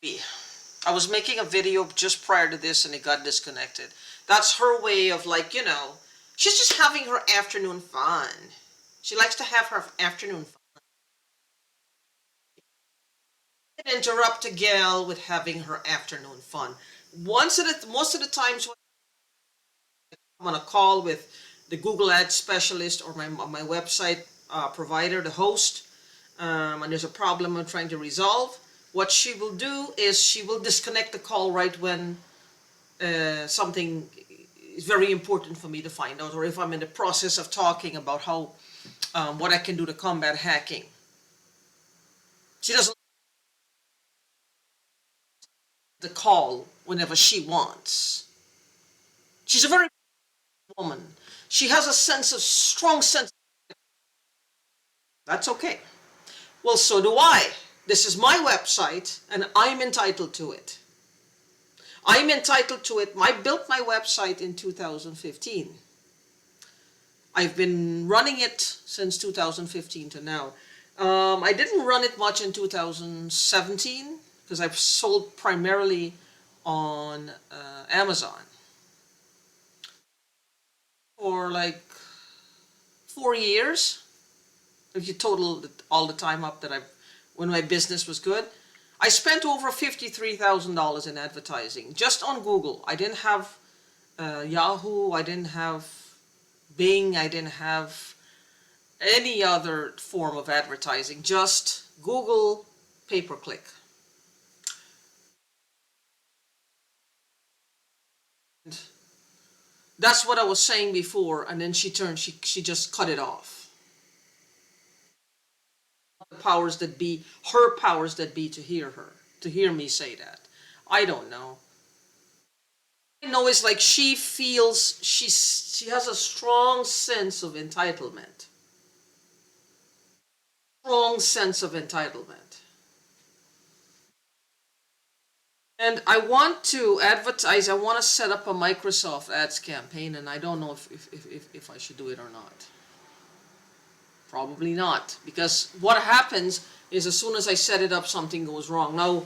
I was making a video just prior to this and it got disconnected. That's her way of, like, she's just having her afternoon fun. She likes to have her afternoon fun. Interrupt a gal with having her afternoon fun. Most of the times when I'm on a call with the Google Ads specialist or my website provider, the host, and there's a problem I'm trying to resolve, what she will do is she will disconnect the call right when something is very important for me to find out, or if I'm in the process of talking about how what I can do to combat hacking. She doesn't the call whenever she wants. She's a very woman. She has a strong sense. That's okay. Well, so do I. This is my website, and I'm entitled to it. I'm entitled to it. I built my website in 2015. I've been running it since 2015 to now. I didn't run it much in 2017 because I've sold primarily on Amazon for like 4 years. If you total all the time up that when my business was good, I spent over $53,000 in advertising just on Google. I didn't have Yahoo. I didn't have Bing. I didn't have any other form of advertising. Just Google pay-per-click. That's what I was saying before, and then she just cut it off. The powers that be, her powers that be, to hear me say that. I don't know. I know it's like she feels she has a strong sense of entitlement. Strong sense of entitlement. And I want to advertise, I want to set up a Microsoft ads campaign, and I don't know if I should do it or not. Probably not, because what happens is as soon as I set it up, something goes wrong. Now,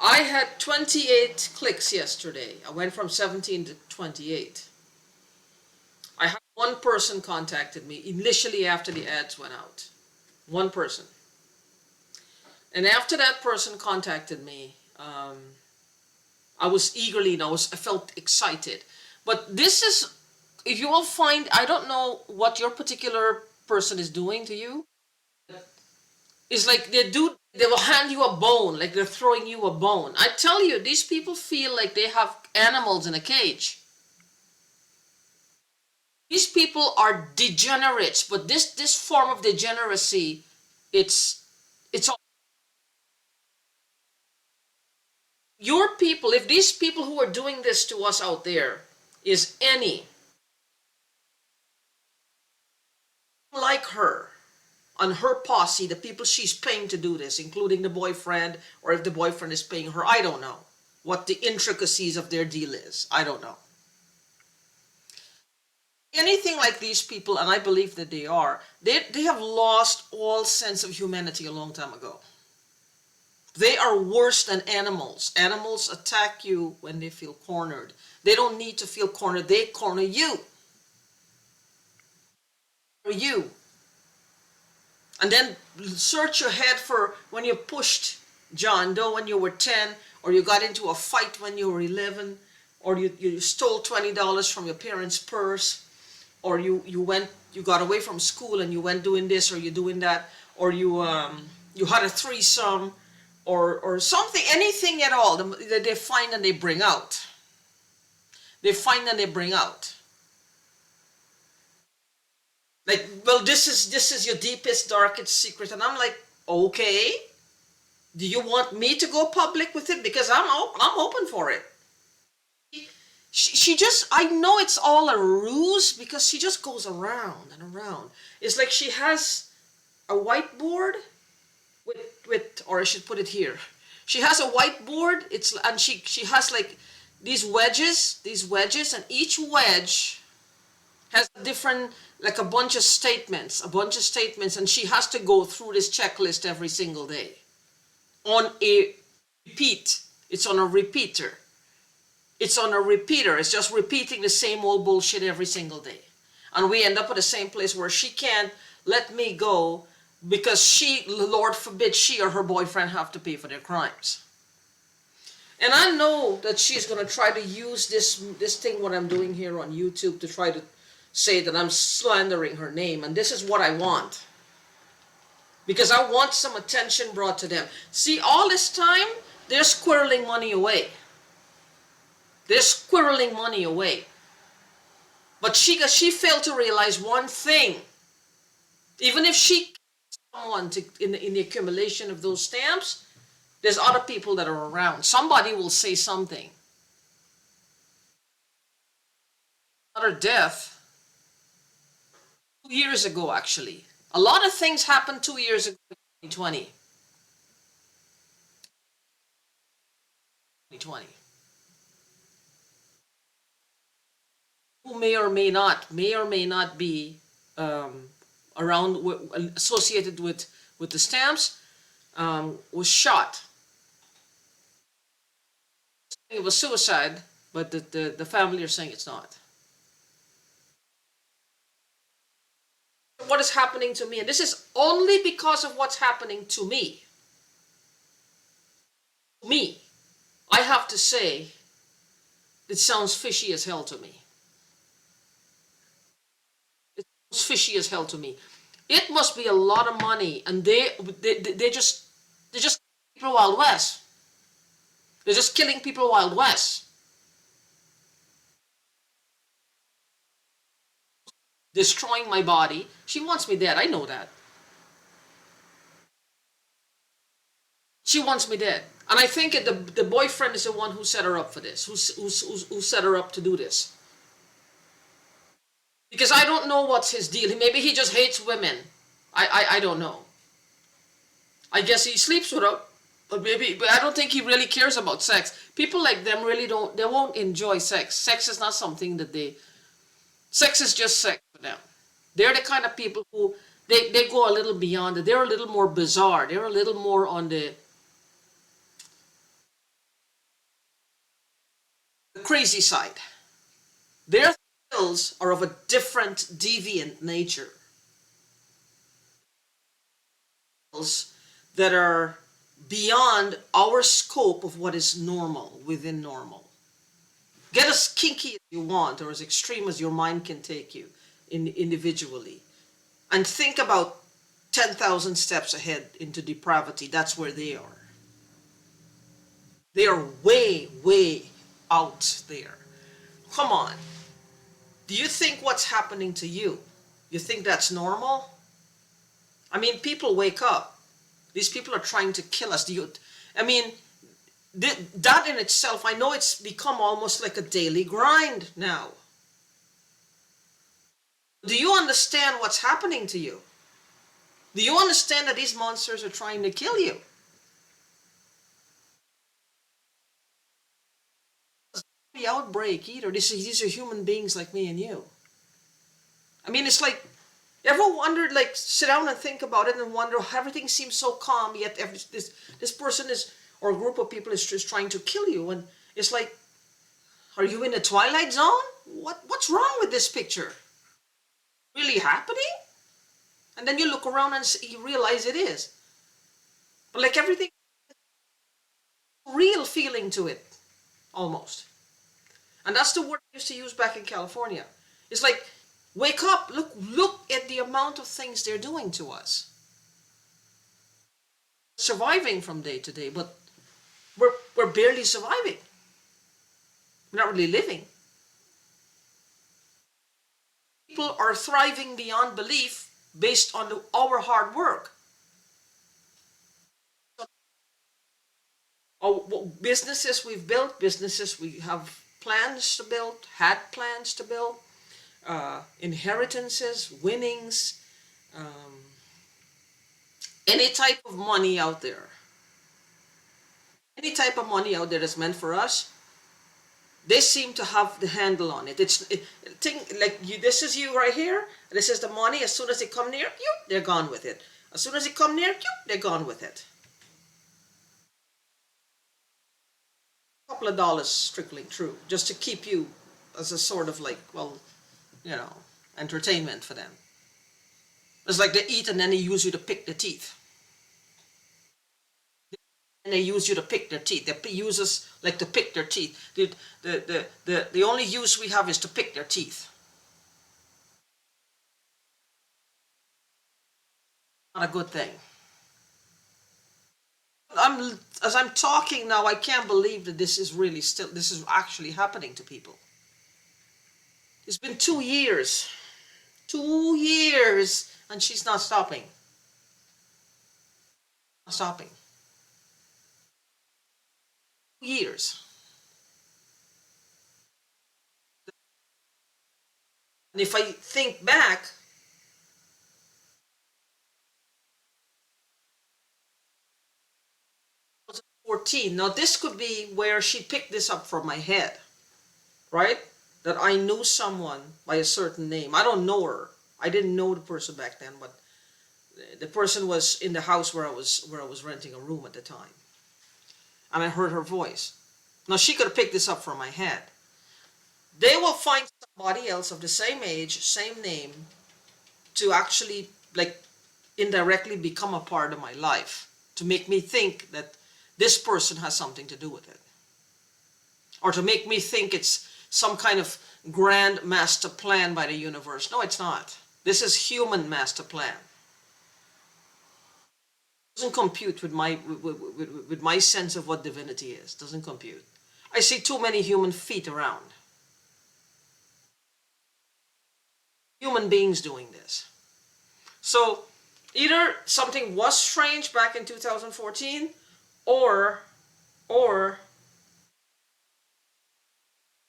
I had 28 clicks yesterday. I went from 17 to 28. I had one person contacted me initially after the ads went out. One person. And after that person contacted me, I was eagerly, I felt excited. But this is, if you will find, I don't know what your particular person is doing to you. It's like they will hand you a bone, like they're throwing you a bone. I tell you, these people feel like they have animals in a cage. These people are degenerates, but this form of degeneracy, it's all your people. If these people who are doing this to us out there is any like her, on her posse, the people she's paying to do this, including the boyfriend, or if the boyfriend is paying her, I don't know what the intricacies of their deal is. I don't know. Anything like these people, and I believe that they have lost all sense of humanity a long time ago. They are worse than animals. Animals attack you when they feel cornered. They don't need to feel cornered. They corner you. You. And then search your head for when you pushed John Doe when you were 10, or you got into a fight when you were 11, or you stole $20 from your parents' purse, or you got away from school and you went doing this or you doing that, or you had a threesome, or something, anything at all that they find and they bring out. They find and they bring out. Like, well, this is your deepest, darkest secret, and I'm like, okay. Do you want me to go public with it? Because I'm open for it. She just, I know it's all a ruse because she just goes around and around. It's like she has a whiteboard or I should put it here. She has a whiteboard. And she has like these wedges, and each wedge has different, like a bunch of statements, and she has to go through this checklist every single day on a repeat. It's on a repeater. It's on a repeater. It's just repeating the same old bullshit every single day. And we end up at the same place where she can't let me go because she, Lord forbid, she or her boyfriend have to pay for their crimes. And I know that she's going to try to use this thing, what I'm doing here on YouTube, to try to say that I'm slandering her name. And this is what I want. Because I want some attention brought to them. See, all this time, they're squirreling money away. They're squirreling money away. But she failed to realize one thing. Even if she someone in the accumulation of those stamps, there's other people that are around. Somebody will say something. Another death 2 years ago, actually. A lot of things happened 2 years ago in 2020. 2020. Who may or may not be around, associated with the stamps, was shot. It was suicide, but the family are saying it's not. What is happening to me, and this is only because of what's happening to me. Me, I have to say, it sounds fishy as hell to me. It sounds fishy as hell to me. It must be a lot of money, and they just people Wild West. They're just killing people Wild West. Destroying my body. She wants me dead. I know that. She wants me dead. And I think the boyfriend is the one who set her up for this, who set her up to do this. Because I don't know what's his deal. Maybe he just hates women. I don't know. I guess he sleeps with her, but I don't think he really cares about sex. People like them really don't, they won't enjoy sex. Sex is not something that sex is just sex for them. They're the kind of people who, they go a little beyond it. They're a little more bizarre. They're a little more on the crazy side. Their thrills are of a different, deviant nature. That are beyond our scope of what is normal, within normal. Get as kinky as you want, or as extreme as your mind can take you individually. And think about 10,000 steps ahead into depravity. That's where they are. They are way, way out there. Come on. Do you think what's happening to you, you think that's normal? I mean, people wake up. These people are trying to kill us. I mean, that in itself, I know it's become almost like a daily grind now. Do you understand what's happening to you? Do you understand that these monsters are trying to kill you? The outbreak either. These are human beings like me and you. I mean, it's like, ever wondered, like, sit down and think about it and wonder, everything seems so calm, yet this person is, or a group of people is just trying to kill you, and it's like, are you in the Twilight Zone? What's wrong with this picture? Really happening? And then you look around and you realize it is. But like everything, real feeling to it, almost. And that's the word I used to use back in California. It's like, wake up, look at the amount of things they're doing to us. Surviving from day to day, but we're barely surviving. We're not really living. People are thriving beyond belief based on our hard work. Businesses we've built, businesses we have plans to build, had plans to build, inheritances, winnings, any type of money out there. Any type of money out there that's meant for us, they seem to have the handle on it. This is you right here. This is the money. As soon as they come near you, they're gone with it. As soon as they come near you, they're gone with it. couple of dollars trickling through just to keep you as a sort of like, well, entertainment for them. It's like they eat and then they use you to pick their teeth. And they use you to pick their teeth. They use us like to pick their teeth. The only use we have is to pick their teeth. Not a good thing. As I'm talking now, I can't believe that this is actually happening to people. It's been 2 years. 2 years, and she's not stopping. Not stopping. 2 years. And if I think back, 2014. Now this could be where she picked this up from my head, right? That I knew someone by a certain name. I don't know her. I didn't know the person back then, but the person was in the house where I was renting a room at the time. And I heard her voice. Now she could have picked this up from my head. They will find somebody else of the same age, same name, to actually like indirectly become a part of my life, to make me think that this person has something to do with it, or to make me think it's some kind of grand master plan by the universe. No, it's not. This is human master plan. It doesn't compute with my sense of what divinity is. Doesn't compute. I see too many human feet around. Human beings doing this. So either something was strange back in 2014, or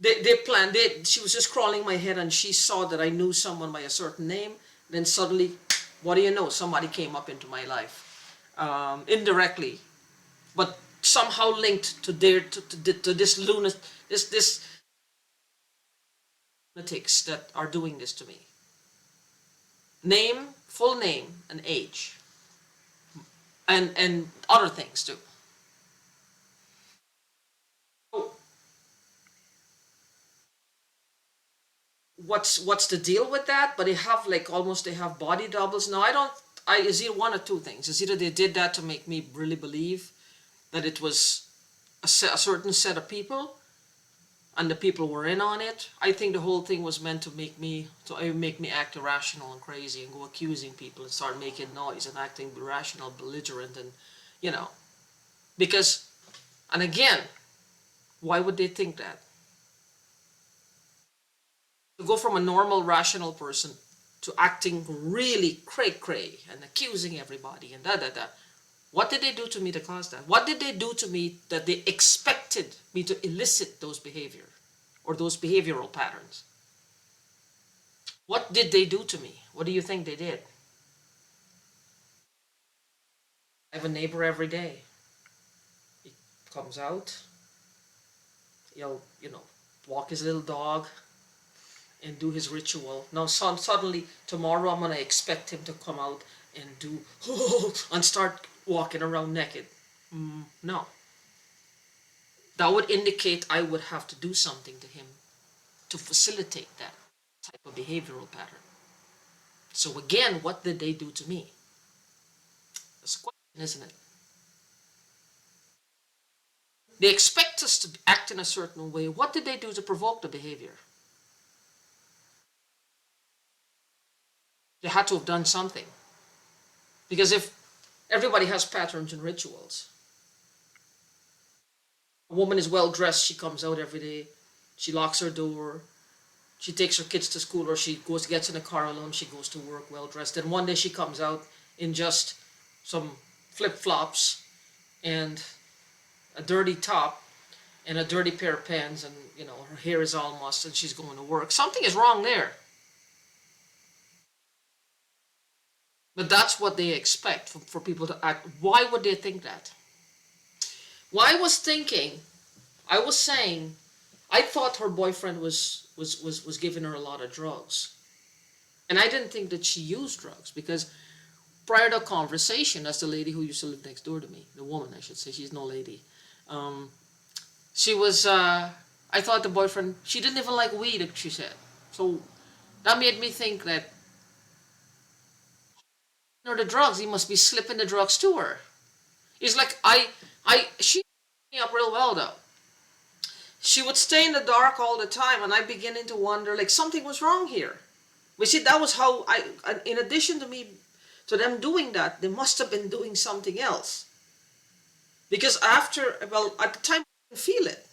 they planned it. She was just crawling my head and she saw that I knew someone by a certain name. Then suddenly, what do you know? Somebody came up into my life, indirectly, but somehow linked to this lunatics that are doing this to me. Name, full name, and age, and other things too. So what's the deal with that? But they have body doubles. Now it's either one or two things. It's either they did that to make me really believe that it was a certain set of people, and the people were in on it. I think the whole thing was meant to make me act irrational and crazy and go accusing people and start making noise and acting irrational, belligerent, and because, and again, why would they think that? To go from a normal, rational person to acting really cray-cray and accusing everybody and da-da-da. What did they do to me to cause that? What did they do to me that they expected me to elicit those behavior or those behavioral patterns? What did they do to me? What do you think they did? I have a neighbor every day. He comes out, he'll, walk his little dog and do his ritual. Now suddenly, tomorrow I'm going to expect him to come out and do, and start walking around naked. No. That would indicate I would have to do something to him to facilitate that type of behavioral pattern. So again, what did they do to me? That's a question, isn't it? They expect us to act in a certain way. What did they do to provoke the behavior? They had to have done something. Because if everybody has patterns and rituals, a woman is well dressed, she comes out every day, she locks her door, she takes her kids to school, or she gets in a car alone, she goes to work well dressed. Then one day she comes out in just some flip-flops and a dirty top and a dirty pair of pants, and her hair is all mussed and she's going to work. Something is wrong there. But that's what they expect for people to act. Why would they think that? Well, I was saying, I thought her boyfriend was giving her a lot of drugs. And I didn't think that she used drugs, because prior to conversation, that's the lady who used to live next door to me, the woman I should say, she's no lady. She was, I thought the boyfriend, she didn't even like weed, she said. So that made me think that, you know, the drugs, he must be slipping the drugs to her. It's like, she me up real well though. She would stay in the dark all the time, and I beginning to wonder, like, something was wrong here. We see, that was how in addition to them doing that, they must have been doing something else. Because well, at the time, I didn't feel it.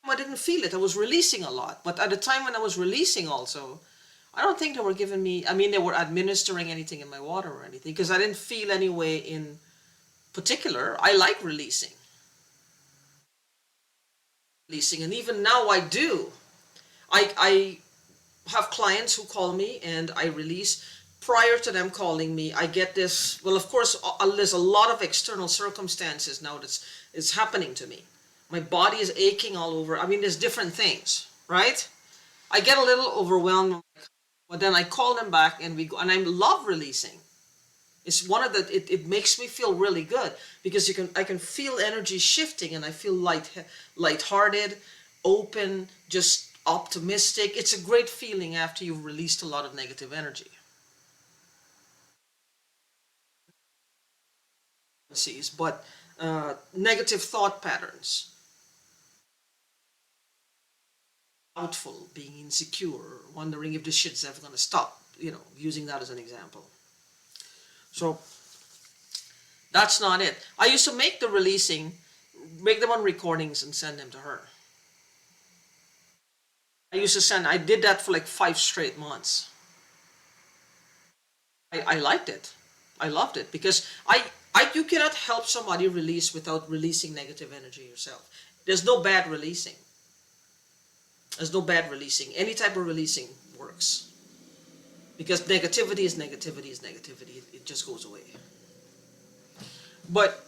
I didn't feel it. I was releasing a lot. But at the time when I was releasing also, I don't think they were giving me, I mean, they were administering anything in my water or anything, because I didn't feel any way in particular. I like releasing. And even now I do. I have clients who call me and I release. Prior to them calling me, I get this, well, of course, there's a lot of external circumstances now that's is happening to me. My body is aching all over. I mean, there's different things, right? I get a little overwhelmed, but then I call them back and we go, and I love releasing. It's one of the, it makes me feel really good because I can feel energy shifting, and I feel lighthearted, open, just optimistic. It's a great feeling after you've released a lot of negative energy. But negative thought patterns, doubtful, being insecure, wondering if this shit's ever going to stop, you know, using that as an example. So that's not it. I used to make the releasing, make them on recordings and send them to her. I did that for like 5 straight months. I liked it. I loved it because you cannot help somebody release without releasing negative energy yourself. There's no bad releasing. There's no bad releasing. Any type of releasing works. Because negativity is negativity is negativity. It just goes away. But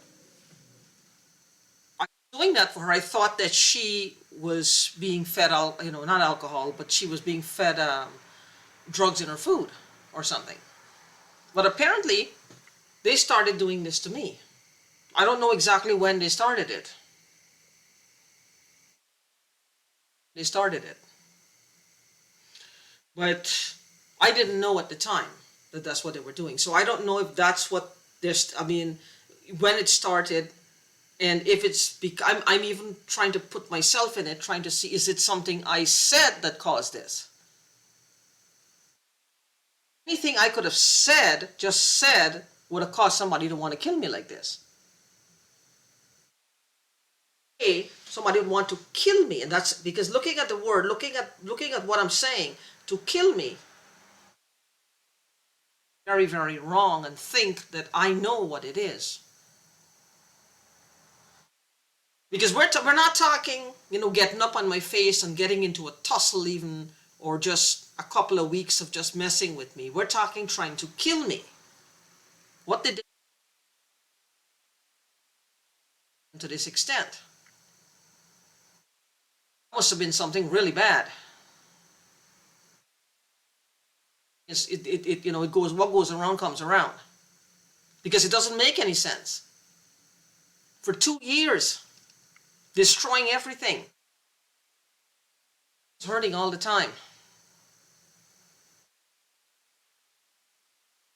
I was doing that for her. I thought that she was being fed, you know, not alcohol, but she was being fed drugs in her food or something. But apparently, they started doing this to me. I don't know exactly when they started it. They started it. But I didn't know at the time that that's what they were doing. So I don't know if that's what there's, I mean, when it started, and if it's, I'm even trying to put myself in it, trying to see, is it something I said that caused this? Anything I could have said, just said, would have caused somebody to want to kill me like this. Somebody would want to kill me, and that's because looking at the word, looking at what I'm saying, to kill me, very, very wrong, and think that I know what it is. Because we're not talking, you know, getting up on my face and getting into a tussle even, or just a couple of weeks of just messing with me. We're talking trying to kill me. What did they do to this extent? Must have been something really bad. You know, it goes, what goes around comes around. Because it doesn't make any sense. For 2 years, destroying everything. It's hurting all the time.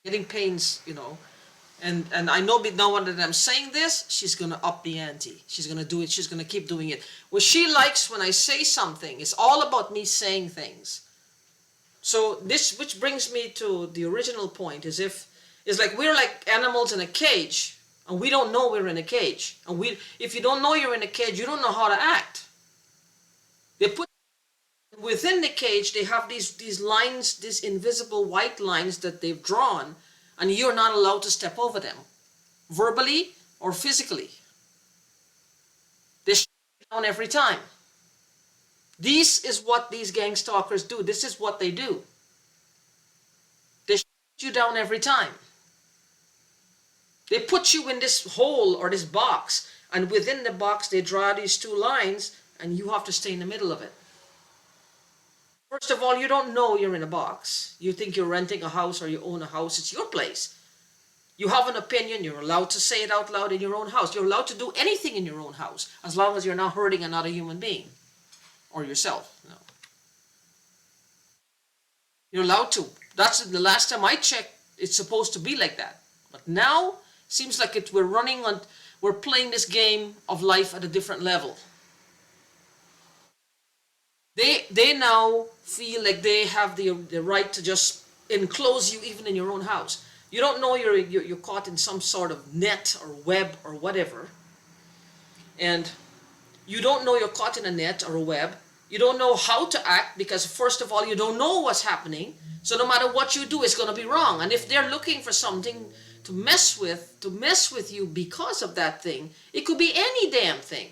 Getting pains, you know. And I know now that I'm saying this, she's going to up the ante. She's going to do it. She's going to keep doing it. What she likes when I say something, it's all about me saying things. So this, which brings me to the original point, is it's like we're like animals in a cage, and we don't know we're in a cage. And if you don't know you're in a cage, you don't know how to act. They put within the cage, they have these lines, these invisible white lines that they've drawn, and you're not allowed to step over them, verbally or physically. They shut you down every time. This is what these gang stalkers do. This is what they do. They shut you down every time. They put you in this hole or this box, and within the box they draw these 2 lines, and you have to stay in the middle of it. First of all, you don't know you're in a box. You think you're renting a house or you own a house. It's your place. You have an opinion, you're allowed to say it out loud in your own house. You're allowed to do anything in your own house as long as you're not hurting another human being or yourself. No. You're allowed to. That's the last time I checked, it's supposed to be like that. But now, seems like we're playing this game of life at a different level. They now feel like they have the right to just enclose you even in your own house. You don't know you're caught in some sort of net or web or whatever. And you don't know you're caught in a net or a web. You don't know how to act because first of all, you don't know what's happening. So no matter what you do, it's going to be wrong. And if they're looking for something to mess with you because of that thing, it could be any damn thing.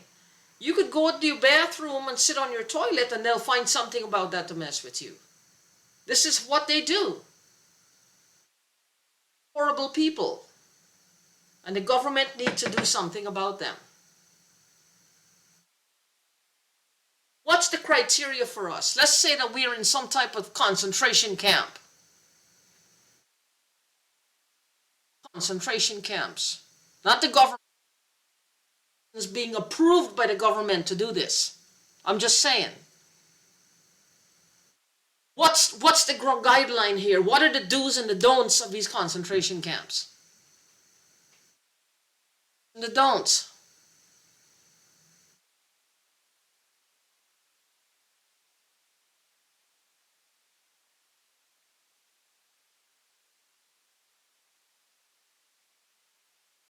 You could go to your bathroom and sit on your toilet and they'll find something about that to mess with you. This is what they do. Horrible people. And the government needs to do something about them. What's the criteria for us? Let's say that we're in some type of concentration camp. Concentration camps. Not the government is being approved by the government to do this. I'm just saying. What's the guideline here? What are the do's and the don'ts of these concentration camps? And the don'ts.